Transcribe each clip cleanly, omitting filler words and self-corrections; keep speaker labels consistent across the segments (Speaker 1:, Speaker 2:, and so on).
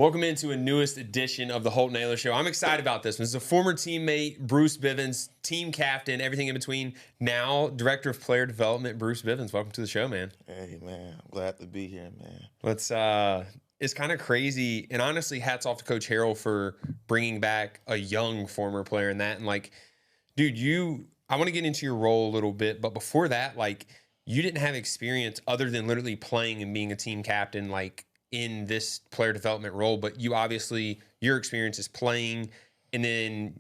Speaker 1: Welcome into a newest edition of the Holt Naylor Show. I'm excited about this. This is a former teammate, Bruce Bivens, team captain, everything in between. Now, Director of Player Development, Bruce Bivens. Welcome to the show, man.
Speaker 2: Hey, man. I'm glad to be here, man.
Speaker 1: It's kind of crazy. And honestly, hats off to Coach Harrell for bringing back a young former player in that. And dude, I want to get into your role a little bit. But before that, you didn't have experience other than literally playing and being a team captain, in this player development role, but your experience is playing and then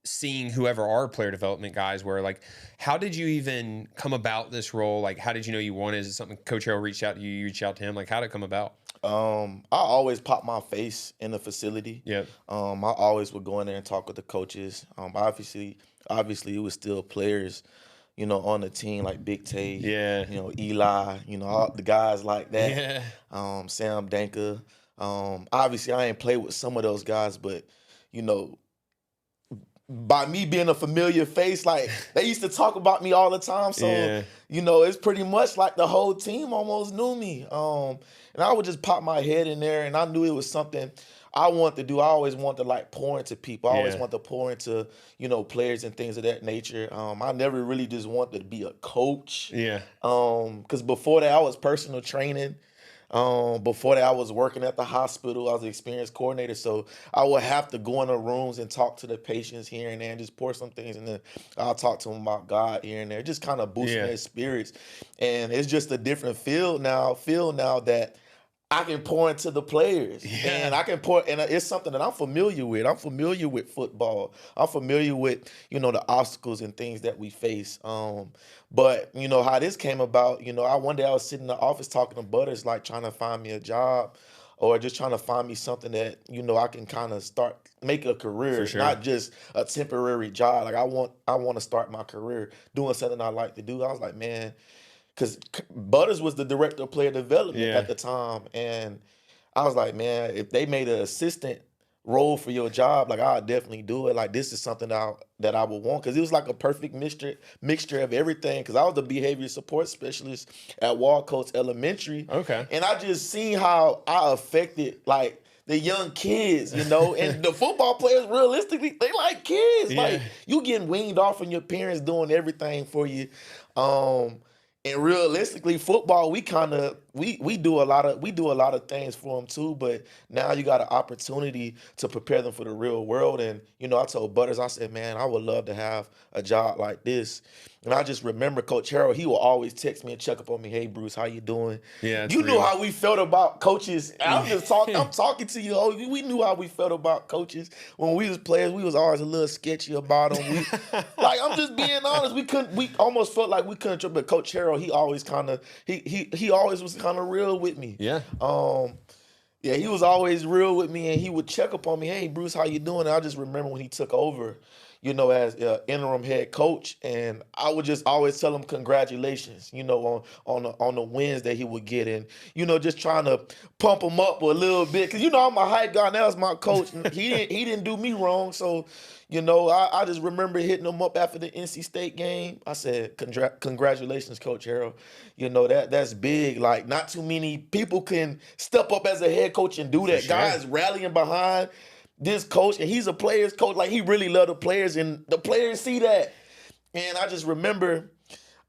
Speaker 1: seeing whoever our player development guys were. How did you even come about this role? How did you know you wanted? Is it something Coach Harrell reached out to you reached out to him? How did it come about?
Speaker 2: I always pop my face in the facility.
Speaker 1: Yep.
Speaker 2: I always would go in there and talk with the coaches. Obviously it was still players, on the team like Big Tay, Eli, all the guys like that.
Speaker 1: Yeah.
Speaker 2: Sam Danka. Obviously I ain't played with some of those guys, but by me being a familiar face, they used to talk about me all the time. So,
Speaker 1: Yeah.
Speaker 2: It's pretty much like the whole team almost knew me. And I would just pop my head in there, and I knew it was something I wanted to do. I always wanted to pour into people. I always wanted to pour into, players and things of that nature. I never really just wanted to be a coach.
Speaker 1: Yeah.
Speaker 2: Because before that, I was personal training. Before that, I was working at the hospital. I was an experienced coordinator, so I would have to go in the rooms and talk to the patients here and there and just pour some things, and then I'll talk to them about God here and there, just kind of boosting their spirits. And it's just a different feel now that I can pour into the players, and I can pour, and it's something that I'm familiar with. I'm familiar with football. I'm familiar with, the obstacles and things that we face. But how this came about, one day I was sitting in the office talking to Butters, trying to find me a job or just trying to find me something that, I can kind of make a career, not just a temporary job. I want to start my career doing something I like to do. I was like, man, because Butters was the director of player development at the time. And I was like, man, if they made an assistant role for your job, I'd definitely do it. This is something that I would want. Because it was a perfect mixture of everything. Because I was the behavior support specialist at Walcoats Elementary.
Speaker 1: Okay.
Speaker 2: And I just seen how I affected, the young kids, and the football players, realistically, they like kids.
Speaker 1: Yeah.
Speaker 2: You getting weaned off from your parents doing everything for you. And realistically, football, we do a lot of things for them too. But now you got an opportunity to prepare them for the real world. And I told Butters, I said, man, I would love to have a job like this. And I just remember Coach Harrell, he will always text me and check up on me. Hey, Bruce, how you doing?
Speaker 1: Yeah,
Speaker 2: you knew how we felt about coaches. I'm talking to you. Oh, we knew how we felt about coaches when we was players. We was always a little sketchy about them. I'm just being honest. We almost felt like we couldn't. But Coach Harrell, he always he always was kind of real with me.
Speaker 1: Yeah.
Speaker 2: Yeah, he was always real with me, and he would check up on me. Hey, Bruce, how you doing? And I just remember when he took over, as interim head coach, and I would just always tell him congratulations, on the wins that he would get, and just trying to pump him up a little bit, because I'm a hype guy. That was my coach. He didn't do me wrong, so I just remember hitting him up after the NC State game. I said, congratulations, Coach Harrell. That's big. Not too many people can step up as a head coach and do that.
Speaker 1: Sure.
Speaker 2: Guys rallying behind this coach, and he's a player's coach. He really love the players, and the players see that. And I just remember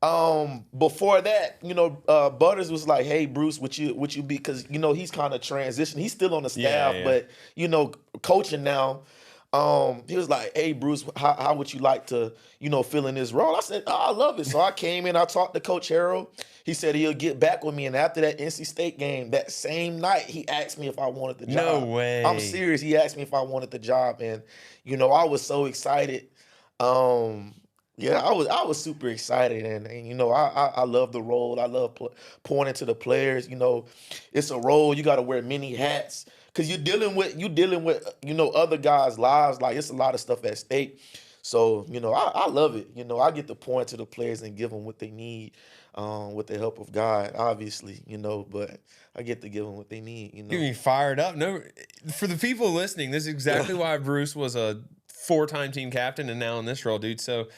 Speaker 2: before that, Butters was like, hey, Bruce, would you be, because, he's kind of transitioned. He's still on the staff, but, coaching now. He was like, hey, Bruce, how would you like to, fill in this role? I said, I love it. So I came in, I talked to Coach Harrell. He said he'll get back with me. And after that NC State game, that same night, he asked me if I wanted the job.
Speaker 1: No way.
Speaker 2: I'm serious. He asked me if I wanted the job. And, I was so excited. Yeah, I was super excited. And I love the role. I love pouring into the players. It's a role. You got to wear many hats. Because you're dealing with other guys' lives. It's a lot of stuff at stake. So, I love it. I get to point to the players and give them what they need with the help of God, obviously, but I get to give them what they need,
Speaker 1: Get me fired up. No, for the people listening, this is exactly why Bruce was a 4-time team captain and now in this role, dude. So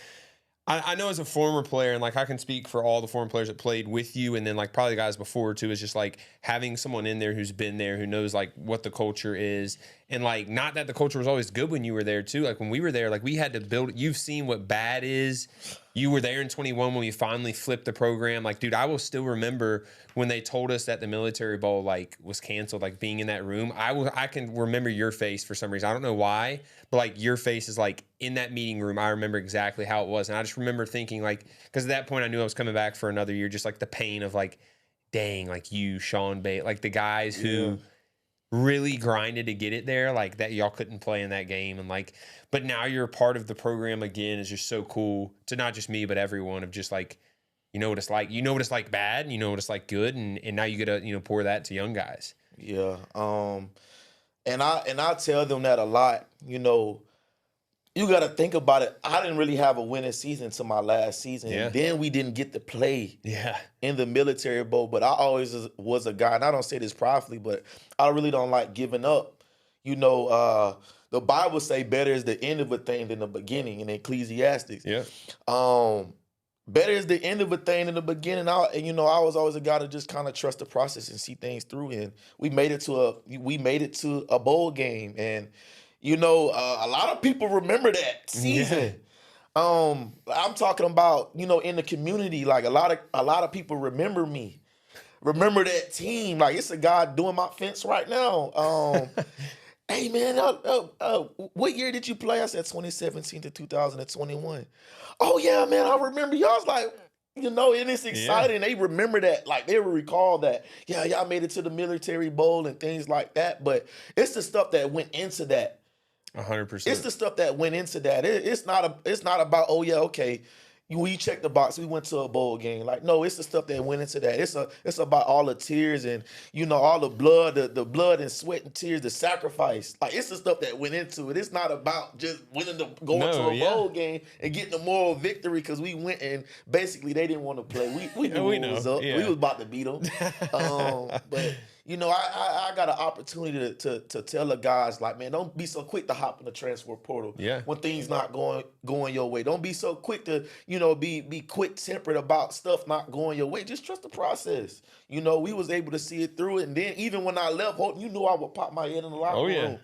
Speaker 1: I know as a former player, and like I can speak for all the former players that played with you, and then like probably the guys before too, is just like having someone in there who's been there, who knows like what the culture is, and like not that the culture was always good when you were there too. Like when we were there, like we had to build. You've seen what bad is. You were there in 21 when we finally flipped the program. Like, dude, I will still remember when they told us that the military bowl like was canceled. Like being in that room, I can remember your face for some reason. I don't know why, but like your face is like in that meeting room. I remember exactly how it was, and I just remember thinking like, because at that point I knew I was coming back for another year. Just like the pain of like, dang, like you, Sean Bate, like the guys who really grinded to get it there, like that y'all couldn't play in that game, and like, but now you're a part of the program again is just so cool to not just me but everyone, of just like, you know what it's like, you know what it's like bad, you know what it's like good, and now you get to, you know, pour that to young guys.
Speaker 2: Yeah. And I tell them that a lot. You got to think about it. I didn't really have a winning season to my last season.
Speaker 1: Yeah.
Speaker 2: And then we didn't get to play
Speaker 1: Yeah.
Speaker 2: in the military bowl. But I always was a guy, and I don't say this pridefully, but I really don't like giving up. The Bible say better is the end of a thing than the beginning in Ecclesiastes.
Speaker 1: Yeah.
Speaker 2: Better is the end of a thing than the beginning. I was always a guy to just kind of trust the process and see things through. And we made it to a bowl game, and a lot of people remember that season. I'm talking about in the community, like a lot of people remember me, remember that team. Like it's a guy doing my fence right now. Hey man, what year did you play? I said 2017 to 2021. Oh yeah, man, I remember. Y'all was like, and it's exciting. They remember that, like they will recall that. Yeah, y'all made it to the military bowl and things like that. But it's the stuff that went into that.
Speaker 1: 100%.
Speaker 2: It's the stuff that went into that. It's not about, oh yeah, okay, we checked the box, we went to a bowl game. Like, no, it's the stuff that went into that. It's about all the tears and all the blood, the blood and sweat and tears, the sacrifice. Like it's the stuff that went into it. It's not about just going to a bowl game and getting a moral victory because we went and basically they didn't want to play. We knew what was up. Yeah. We was about to beat them. But I got an opportunity to tell the guys, like, man, don't be so quick to hop in the transfer portal when things not going your way. Don't be so quick to, be quick-tempered about stuff not going your way. Just trust the process. We was able to see it through it. And then even when I left, you knew I would pop my head in the locker room.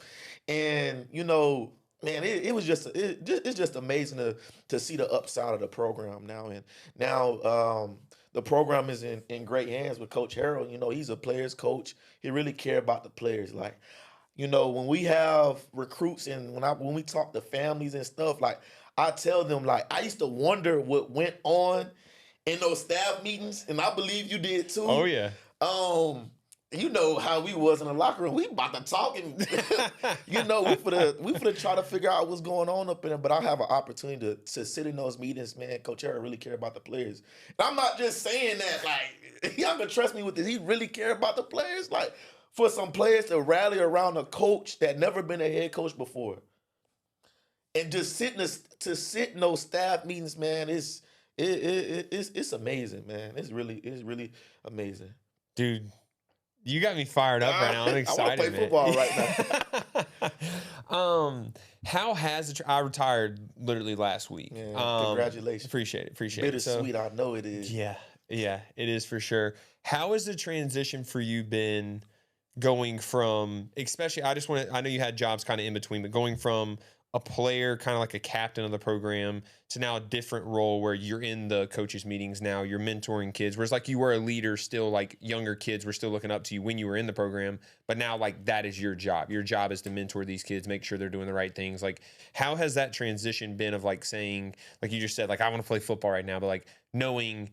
Speaker 2: And, man, it's just amazing to see the upside of the program now. And now the program is in great hands with Coach Harold. He's a player's coach. He really cares about the players. Like, when we have recruits and when we talk to families and stuff, like I tell them, like, I used to wonder what went on in those staff meetings, and I believe you did too.
Speaker 1: Oh yeah.
Speaker 2: You know how we was in the locker room. We about to talk and, we finna try to figure out what's going on up in there. But I have an opportunity to sit in those meetings, man. Coach Harold really care about the players. And I'm not just saying that, like, y'all can trust me with this. He really care about the players. Like, for some players to rally around a coach that never been a head coach before. And just sit in those staff meetings, man, it's amazing, man. It's really amazing.
Speaker 1: Dude, you got me fired up right now. I'm excited.
Speaker 2: I want to play football right
Speaker 1: now. How has I retired literally last week?
Speaker 2: Man, congratulations.
Speaker 1: Appreciate it.
Speaker 2: Bittersweet, I know it is.
Speaker 1: Yeah, it is for sure. How has the transition for you been going from, especially, I know you had jobs kind of in between, but going from a player, kind of like a captain of the program, to now a different role where you're in the coaches meetings now, you're mentoring kids, whereas like you were a leader still, like younger kids were still looking up to you when you were in the program, but now like that is your job. Your job is to mentor these kids, make sure they're doing the right things. Like, how has that transition been of like saying, like you just said, like I want to play football right now, but like knowing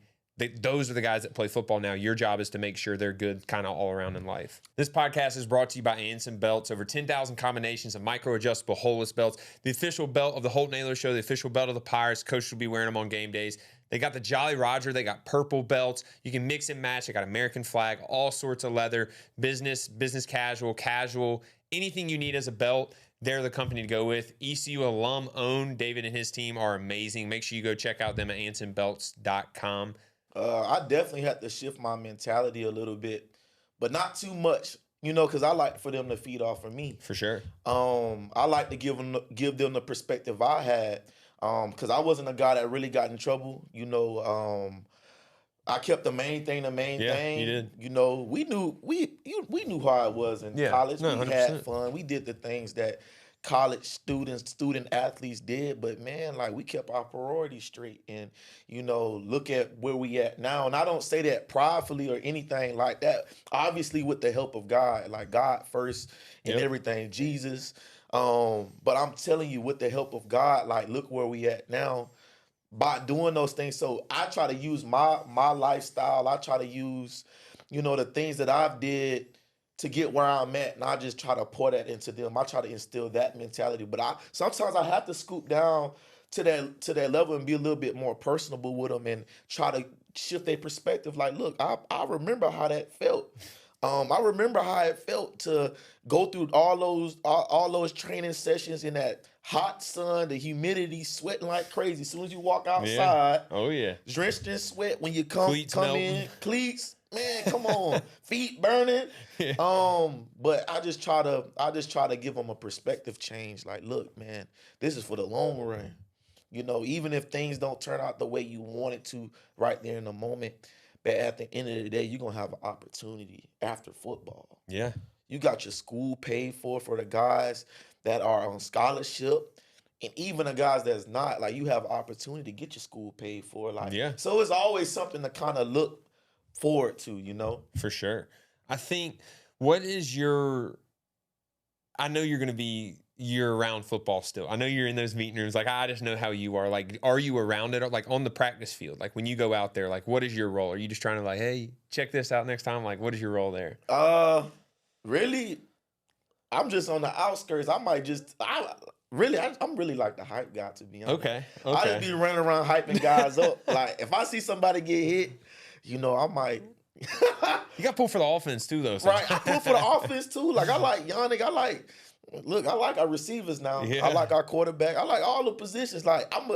Speaker 1: those are the guys that play football now. Your job is to make sure they're good kind of all around in life. This podcast is brought to you by Anson Belts. Over 10,000 combinations of micro-adjustable holeless belts. The official belt of the Holt Naylor Show, the official belt of the Pirates. Coach will be wearing them on game days. They got the Jolly Roger. They got purple belts. You can mix and match. They got American flag, all sorts of leather, business casual, anything you need as a belt. They're the company to go with. ECU alum owned. David and his team are amazing. Make sure you go check out them at ansonbelts.com.
Speaker 2: I definitely had to shift my mentality a little bit, but not too much, because I like for them to feed off of me.
Speaker 1: For sure.
Speaker 2: I like to give them the perspective I had. Because I wasn't a guy that really got in trouble. I kept the main thing the main
Speaker 1: Yeah,
Speaker 2: thing.
Speaker 1: you did.
Speaker 2: We knew how it was in
Speaker 1: Yeah,
Speaker 2: college.
Speaker 1: no,
Speaker 2: We
Speaker 1: 100%.
Speaker 2: had fun. We did the things that college student athletes did, but man, like we kept our priorities straight and look at where we at now. And I don't say that pridefully or anything like that. Obviously with the help of God, like God first and
Speaker 1: Yep.
Speaker 2: everything, Jesus. But I'm telling you, with the help of God, like look where we at now by doing those things. So I try to use my lifestyle. I try to use, the things that I've did to get where I'm at, and I just try to pour that into them. I try to instill that mentality. But sometimes I have to scoop down to that level and be a little bit more personable with them and try to shift their perspective. Like, look, I remember how that felt. I remember how it felt to go through all those training sessions in that hot sun, the humidity, sweating like crazy. As soon as you walk outside,
Speaker 1: Oh yeah.
Speaker 2: drenched in sweat. When you come
Speaker 1: melting.
Speaker 2: in, cleats, man, come on, feet burning.
Speaker 1: Yeah.
Speaker 2: But I just try to give them a perspective change. Like, look, man, this is for the long run. Even if things don't turn out the way you want it to right there in the moment. But at the end of the day, you're going to have an opportunity after football.
Speaker 1: Yeah.
Speaker 2: You got your school paid for the guys that are on scholarship. And even the guys that's not, like you have an opportunity to get your school paid for. Like,
Speaker 1: Yeah.
Speaker 2: So it's always something to kind of look forward to,
Speaker 1: For sure. I think, I know you're going to be year-round football still. I know you're in those meeting rooms. Like, I just know how you are. Like, are you around it? Like, on the practice field? Like, when you go out there, like, what is your role? Are you just trying to, like, hey, check this out next time? Like, what is your role there?
Speaker 2: Really, I'm just on the outskirts. I'm really like the hype guy, to be honest.
Speaker 1: Okay.
Speaker 2: I just be running around hyping guys up. Like, if I see somebody get hit, I might...
Speaker 1: You got to pull for the offense, too, though.
Speaker 2: Right, I pull for the offense, too. Like, I like Yannick. I like our receivers now.
Speaker 1: Yeah.
Speaker 2: I like our quarterback. I like all the positions. Like I'm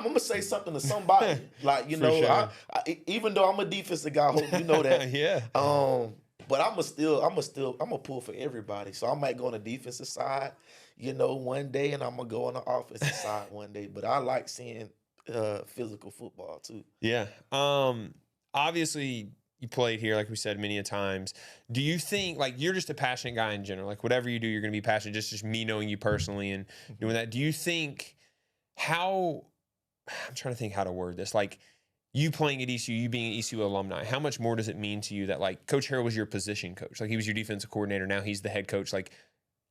Speaker 2: gonna say something to somebody. Like
Speaker 1: Sure.
Speaker 2: Even though I'm a defensive guy, I hope you know that.
Speaker 1: Yeah.
Speaker 2: But I'm gonna pull for everybody. So I might go on the defensive side, one day, and I'm gonna go on the offensive side one day. But I like seeing physical football too.
Speaker 1: Yeah. Obviously, you played here, like we said, many a times. Do you think, like, you're just a passionate guy in general? Like, whatever you do, you're going to be passionate. Just me knowing you personally and doing that. Do you think I'm trying to think how to word this. Like, you playing at ECU, you being an ECU alumni, how much more does it mean to you that, like, Coach Harrell was your position coach? Like, he was your defensive coordinator. Now he's the head coach. Like,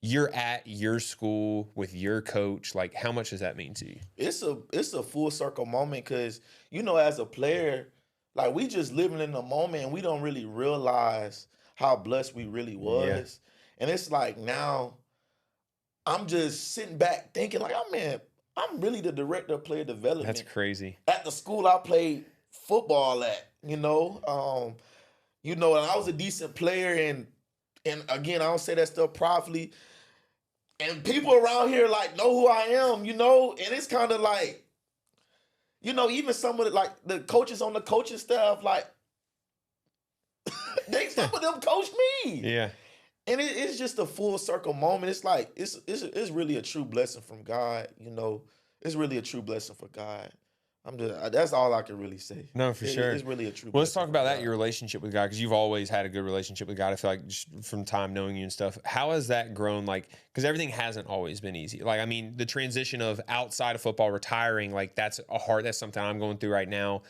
Speaker 1: you're at your school with your coach. Like, how much does that mean to you?
Speaker 2: It's a full circle moment because, as a player, like, we just living in the moment and we don't really realize how blessed we really was. Yeah. And it's like now I'm just sitting back thinking like, oh man, I'm really the director of player development.
Speaker 1: That's crazy.
Speaker 2: At the school I played football at, and I was a decent player and again, I don't say that stuff properly. And people around here like know who I am, and it's kind of like, even some of the coaches on the coaching staff, like some of them coach me.
Speaker 1: Yeah.
Speaker 2: And it's just a full circle moment. It's like it's really a true blessing from God. It's really a true blessing for God. That's all I can really say.
Speaker 1: No, for sure.
Speaker 2: It's really a true.
Speaker 1: Well, let's talk about
Speaker 2: God.
Speaker 1: that, your relationship with God, because you've always had a good relationship with God. I feel like just from time knowing you and stuff. How has that grown? Like, because everything hasn't always been easy. Like, I mean, the transition of outside of football retiring, like that's something I'm going through right now.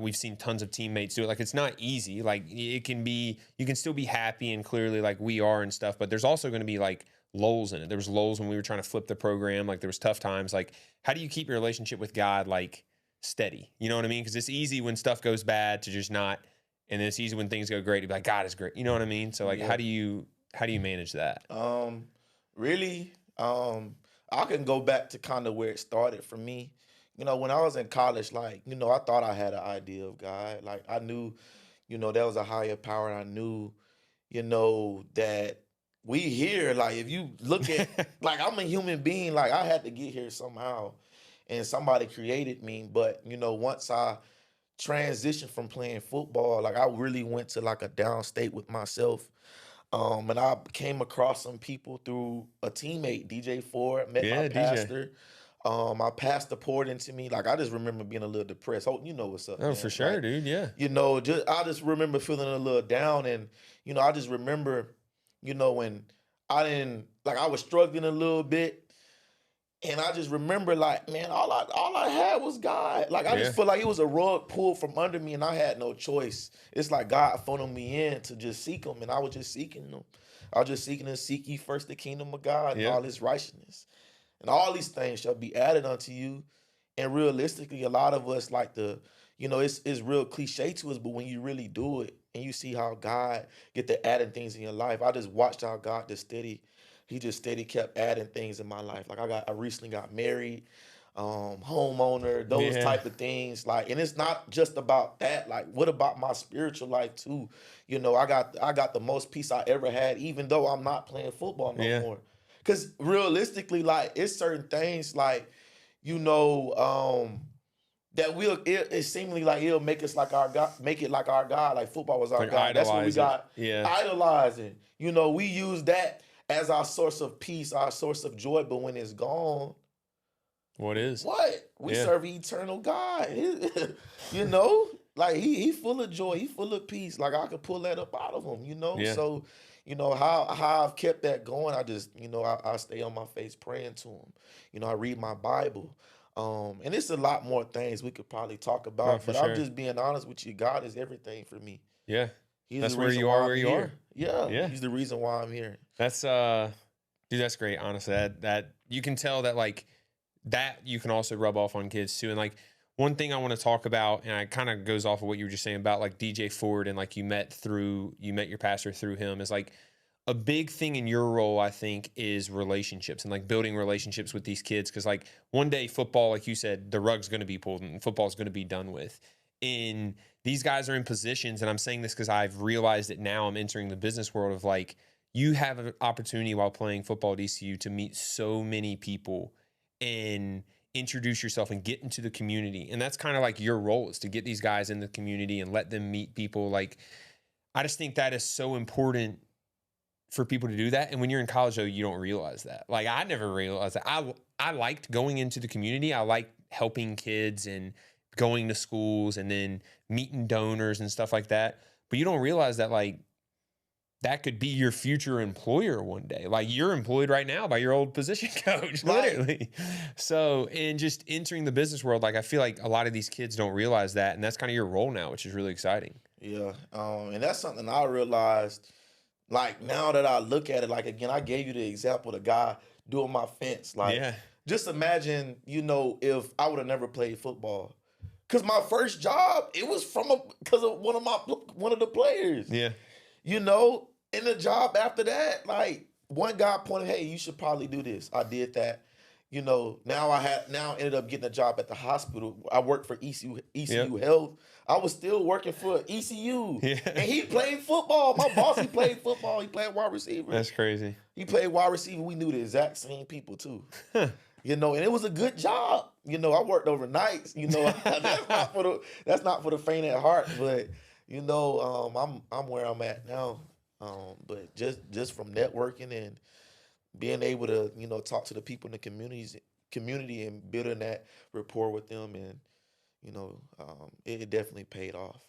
Speaker 1: We've seen tons of teammates do it. Like, it's not easy. Like, it can be, you can still be happy and clearly like we are and stuff, but there's also going to be like lulls in it. There was lulls when we were trying to flip the program. Like, there was tough times. Like, how do you keep your relationship with God like steady? You know what I mean? Because it's easy when stuff goes bad to just not, and then it's easy when things go great to be like, God is great. You know what I mean? So like, how do you manage that?
Speaker 2: Really, I can go back to kind of where it started for me. When I was in college, like, I thought I had an idea of God. Like, I knew, there was a higher power. And I knew, that we here. Like, if you look at, like, I'm a human being. Like, I had to get here somehow. And somebody created me. But, once I transitioned from playing football, like, I really went to, like, a downstate with myself. And I came across some people through a teammate, DJ Ford, met my pastor. My pastor poured into me. Like I just remember being a little depressed. Oh, you know what's up,
Speaker 1: Oh,
Speaker 2: man.
Speaker 1: for sure,
Speaker 2: Like,
Speaker 1: dude. Yeah.
Speaker 2: I just remember feeling a little down, and I just remember, when I was struggling a little bit, and I just remember like, man, all I had was God. Like I
Speaker 1: Yeah.
Speaker 2: just feel like it was a rug pulled from under me, and I had no choice. It's like God funneled me in to just seek Him, and I was just seeking Him. I was just seeking to seek ye first the kingdom of God and
Speaker 1: Yep.
Speaker 2: all His righteousness, and all these things shall be added unto you. And realistically, a lot of us like to, it's real cliche to us, but when you really do it and you see how God get to adding things in your life, I just watched how God He just steady kept adding things in my life. Like I recently got married, homeowner, those
Speaker 1: Yeah.
Speaker 2: type of things. Like, and it's not just about that. Like, what about my spiritual life too? I got the most peace I ever had, even though I'm not playing football no
Speaker 1: Yeah.
Speaker 2: more. Cause realistically, like it's certain things like, you know, that it seemingly like it'll make us like our God, make it like our God, like football was our
Speaker 1: Like
Speaker 2: God. That's what we
Speaker 1: idolize it.
Speaker 2: got
Speaker 1: Yeah.
Speaker 2: idolizing. We use that as our source of peace, our source of joy. But when it's gone,
Speaker 1: What is?
Speaker 2: what? We
Speaker 1: Yeah.
Speaker 2: serve an eternal God. you know, like he full of joy, he full of peace. Like I could pull that up out of him,
Speaker 1: Yeah.
Speaker 2: So, how I've kept that going, I just, I stay on my face praying to him. I read my Bible. And it's a lot more things we could probably talk
Speaker 1: Oh,
Speaker 2: about,
Speaker 1: for
Speaker 2: but I'm
Speaker 1: sure.
Speaker 2: just being honest with you. God is everything for me.
Speaker 1: Yeah.
Speaker 2: He's
Speaker 1: That's
Speaker 2: the
Speaker 1: where
Speaker 2: reason
Speaker 1: you are
Speaker 2: why
Speaker 1: where
Speaker 2: I'm
Speaker 1: you are.
Speaker 2: here. Yeah,
Speaker 1: Yeah.
Speaker 2: he's the reason why I'm here.
Speaker 1: That's dude, that's great. Honestly, that you can tell that like that you can also rub off on kids too. And like one thing I want to talk about, and it kind of goes off of what you were just saying about like DJ Ford and like you met your pastor through him, is like a big thing in your role, I think, is relationships and like building relationships with these kids. Cause like one day football, like you said, the rug's going to be pulled and football's going to be done with. And these guys are in positions, and I'm saying this because I've realized it now. I'm entering the business world of like, you have an opportunity while playing football at ECU to meet so many people and introduce yourself and get into the community. And that's kind of like your role, is to get these guys in the community and let them meet people. Like, I just think that is so important for people to do that. And when you're in college, though, you don't realize that. Like, I never realized that. I liked going into the community. I liked helping kids and going to schools and then meeting donors and stuff like that. But you don't realize that, like, that could be your future employer one day. Like, you're employed right now by your old position coach,
Speaker 2: Right.
Speaker 1: literally. So, and just entering the business world, like, I feel like a lot of these kids don't realize that. And that's kind of your role now, which is really exciting.
Speaker 2: Yeah. And that's something I realized. Like now that I look at it, like again, I gave you the example of the guy doing my fence. Like,
Speaker 1: Yeah.
Speaker 2: just imagine, if I would have never played football. Cause my first job, it was because of one of the players.
Speaker 1: Yeah.
Speaker 2: In the job after that, like one guy pointed, hey, you should probably do this. I did that. Now ended up getting a job at the hospital. I worked for ECU
Speaker 1: Yep.
Speaker 2: Health. I was still working for ECU.
Speaker 1: Yeah.
Speaker 2: And he played football. My boss, he played football. He played wide receiver.
Speaker 1: That's crazy.
Speaker 2: He played wide receiver. We knew the exact same people too. And it was a good job. I worked overnights. That's not for the faint at heart. But I'm where I'm at now. But just from networking and being able to talk to the people in the community and building that rapport with them, and it definitely paid off.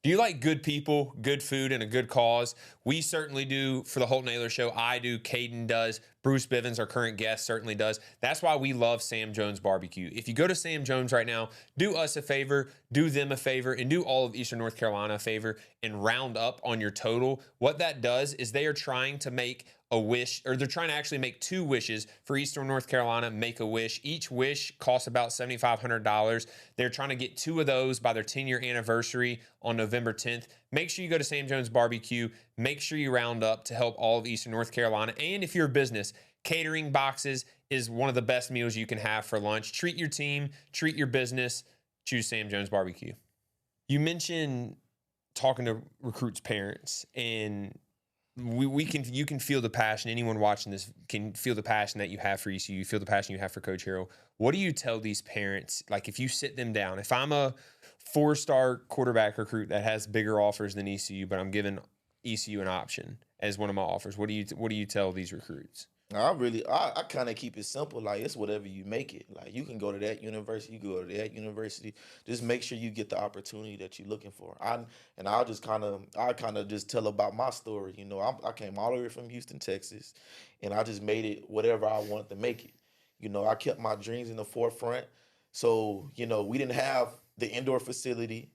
Speaker 1: Do you like good people, good food, and a good cause? We certainly do for the Holt Naylor Show. I do. Caden does. Bruce Bivens, our current guest, certainly does. That's why we love Sam Jones Barbecue. If you go to Sam Jones right now, do us a favor, do them a favor, and do all of Eastern North Carolina a favor and round up on your total. What that does is they are trying to make a wish, or they're trying to actually make 2 wishes for Eastern North Carolina. Make a wish. Each wish costs about $7,500. They're trying to get 2 of those by their 10-year anniversary on November 10th. Make sure you go to Sam Jones Barbecue. Make sure you round up to help all of Eastern North Carolina. And if you're a business, catering boxes is one of the best meals you can have for lunch. Treat your team, treat your business. Choose Sam Jones Barbecue. You mentioned talking to recruits' parents, and you can feel the passion. Anyone watching this can feel the passion that you have for ECU. You feel the passion you have for Coach Harrell. What do you tell these parents? Like, if you sit them down, if I'm a 4-star quarterback recruit that has bigger offers than ECU, but I'm giving ECU an option as one of my offers, what do you tell these recruits?
Speaker 2: I kind of keep it simple. Like, it's whatever you make it. Like, you can go to that university, you go to that university. Just make sure you get the opportunity that you're looking for. I kind of just tell about my story. You know, I came all the way from Houston, Texas, and I just made it whatever I wanted to make it. You know, I kept my dreams in the forefront. So, you know, we didn't have the indoor facility.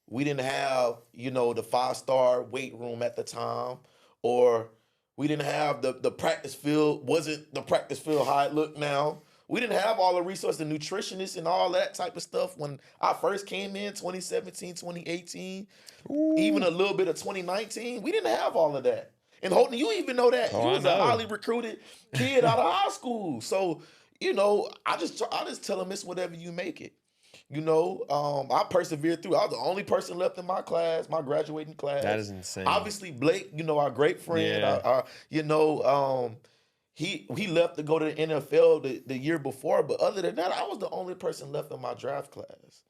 Speaker 2: We didn't have, you know, the 5-star weight room at the time, or we didn't have the practice field, wasn't the practice field how it look now. We didn't have all the resources, the nutritionists and all that type of stuff when I first came in 2017, 2018, even
Speaker 1: Ooh.
Speaker 2: a little bit of 2019. We didn't have all of that. And Holton, you even know that.
Speaker 1: Oh,
Speaker 2: You
Speaker 1: I
Speaker 2: was a
Speaker 1: know.
Speaker 2: highly recruited kid out of high school. So, you know, I just tell them it's whatever you make it. You know, I persevered through. I was the only person left in my class, my graduating
Speaker 1: That
Speaker 2: class.
Speaker 1: is insane.
Speaker 2: Obviously, Blake, you know, our great friend.
Speaker 1: Yeah.
Speaker 2: You know, he left to go to the NFL the year before, but other than that, I was the only person left in my draft class.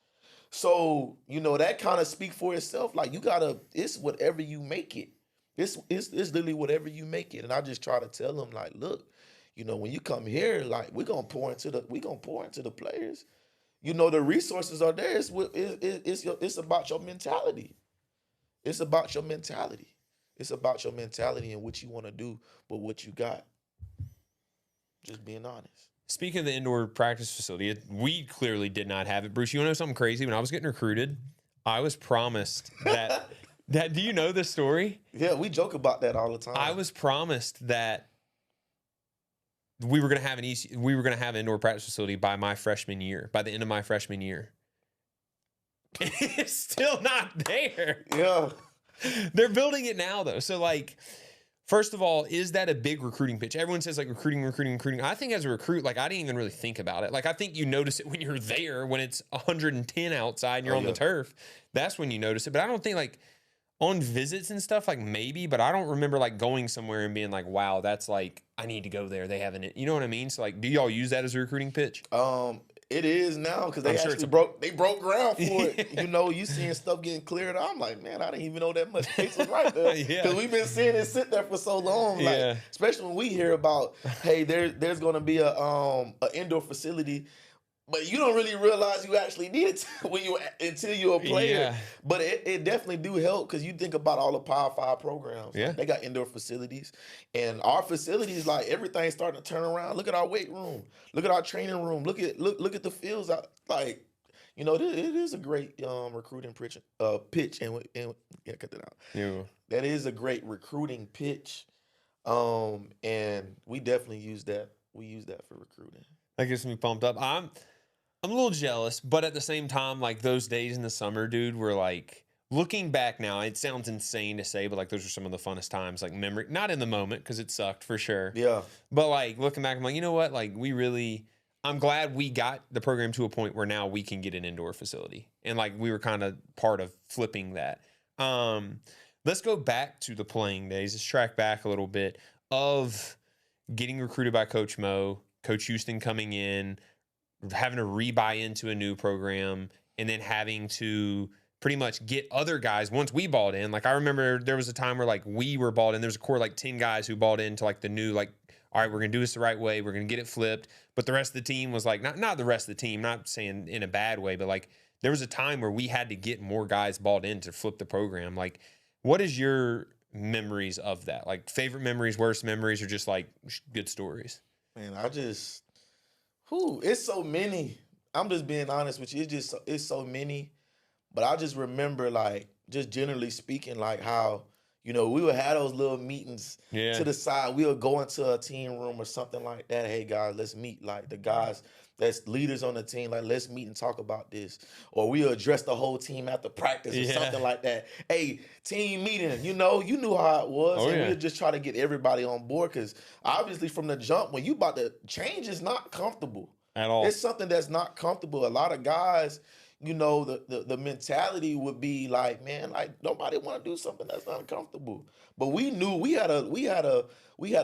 Speaker 2: So, you know, that kind of speak for itself. Like, it's whatever you make it. It's literally whatever you make it. And I just try to tell them, like, look, you know, when you come here, like, we're gonna pour into the players. You know, the resources are there. It's about your mentality. It's about your mentality. It's about your mentality and what you want to do, but what you got. Just being honest.
Speaker 1: Speaking of the indoor practice facility, we clearly did not have it. Bruce, you want to know something crazy? When I was getting recruited, I was promised that do you know this story?
Speaker 2: Yeah, we joke about that all the time.
Speaker 1: I was promised that we were going to have we were going to have an indoor practice facility by my freshman year, by the end of my freshman year. It's still not there.
Speaker 2: Yeah.
Speaker 1: They're building it now, though. So, like, first of all, is that a big recruiting pitch? Everyone says, like, recruiting. I think as a recruit, like, I didn't even really think about it. Like, I think you notice it when you're there, when it's 110 outside and you're on the turf. That's when you notice it. But I don't think, like, on visits and stuff, like, maybe. But I don't remember, like, going somewhere and being like, wow, that's, like, I need to go there. They haven't, you know what I mean? So, like, do y'all use that as a recruiting pitch?
Speaker 2: It is now because they
Speaker 1: sure
Speaker 2: actually broke ground for it. You know, you seeing stuff getting cleared. I'm like, man, I didn't even know that much space was right there.
Speaker 1: Yeah.
Speaker 2: Because we've been seeing it sit there for so long. Like,
Speaker 1: Yeah.
Speaker 2: especially when we hear about, hey, there's gonna be a indoor facility. But you don't really realize you actually need it until you're a player.
Speaker 1: Yeah.
Speaker 2: But it definitely do help because you think about all the Power 5 programs.
Speaker 1: Yeah.
Speaker 2: Like, they got indoor facilities. And our facilities, like, everything's starting to turn around. Look at our weight room. Look at our training room. Look at the fields out. Like, you know, it is a great recruiting pitch. And yeah, cut that out.
Speaker 1: Yeah.
Speaker 2: That is a great recruiting pitch. And we definitely use that. We use that for recruiting.
Speaker 1: That gets me pumped up. I'm a little jealous, but at the same time, like, those days in the summer, dude, were like, looking back now, it sounds insane to say, but like, those are some of the funnest times, like, memory, not in the moment, because it sucked for sure.
Speaker 2: Yeah.
Speaker 1: But like, looking back, I'm like, you know what? Like, I'm glad we got the program to a point where now we can get an indoor facility. And like, we were kind of part of flipping that. Let's go back to the playing days. Let's track back a little bit of getting recruited by Coach Mo, Coach Houston coming in, having to re-buy into a new program, and then having to pretty much get other guys once we bought in. Like, I remember there was a time where, like, we were bought in. There was a core, like, 10 guys who bought into, like, the new, like, all right, we're going to do this the right way. We're going to get it flipped. But the rest of the team was like, not the rest of the team, not saying in a bad way, but like, there was a time where we had to get more guys bought in to flip the program. Like, what is your memories of that? Like, favorite memories, worst memories, or just like good stories?
Speaker 2: Man, it's so many. I'm just being honest with you. It's so many. But I just remember, like, just generally speaking, like, how, you know, we would have those little meetings to the side. We would go into a team room or something like that. Hey, guys, let's meet. Like, the guys that's leaders on the team, like, let's meet and talk about this. Or we'll address the whole team after practice or something like that. Hey, team meeting, you know, you knew how it was. And we'll just try to get everybody on board because obviously from the jump, when you about to change is not comfortable.
Speaker 1: At all.
Speaker 2: It's something that's not comfortable. A lot of guys, you know, the mentality would be like, man, like, nobody want to do something that's uncomfortable. But we knew we had a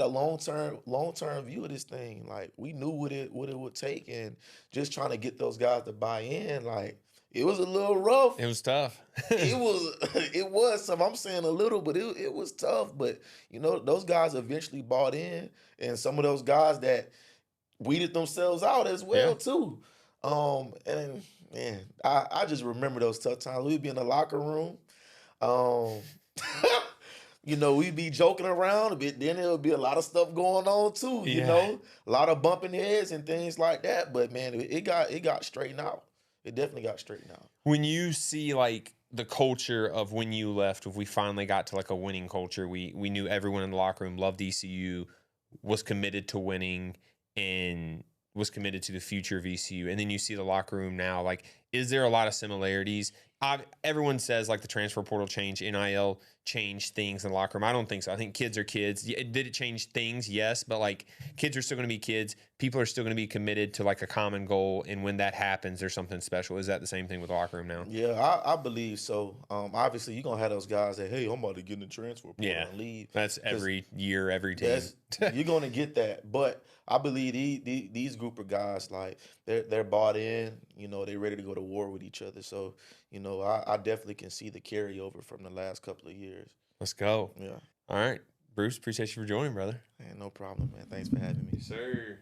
Speaker 2: long-term view of this thing. Like, we knew what it would take, and just trying to get those guys to buy in, like, it was a little rough.
Speaker 1: It was tough.
Speaker 2: It was some. I'm saying a little, but it was tough. But you know, those guys eventually bought in, and some of those guys that weeded themselves out as well
Speaker 1: Yeah.
Speaker 2: too. And man, I just remember those tough times. We'd be in the locker room. Um, you know, we'd be joking around, but then there would be a lot of stuff going on too. You
Speaker 1: Yeah.
Speaker 2: know, a lot of bumping heads and things like that. But man, it got straightened out. It definitely got straightened out.
Speaker 1: When you see like the culture of when you left, if we finally got to like a winning culture, we knew everyone in the locker room loved ECU, was committed to winning, and was committed to the future of ECU. And then you see the locker room now. Like, is there a lot of similarities? Everyone says like the transfer portal change, NIL changed things in the locker room. I don't think so. I think kids are kids. Did it change things? Yes, but like kids are still going to be kids. People are still going to be committed to like a common goal. And when that happens, there's something special. Is that the same thing with the locker room now?
Speaker 2: Yeah, I believe so. Obviously, you're gonna have those guys that, hey, I'm about to get in the transfer portal and leave.
Speaker 1: That's every year, every team.
Speaker 2: You're gonna get that, but I believe these group of guys, like they're bought in. You know, they're ready to go to war with each other. So you know, I definitely can see the carryover from the last couple of years.
Speaker 1: Let's go.
Speaker 2: Yeah.
Speaker 1: All right, Bruce. Appreciate you for joining, brother.
Speaker 2: Man, no problem, man. Thanks for having me.
Speaker 1: Sir.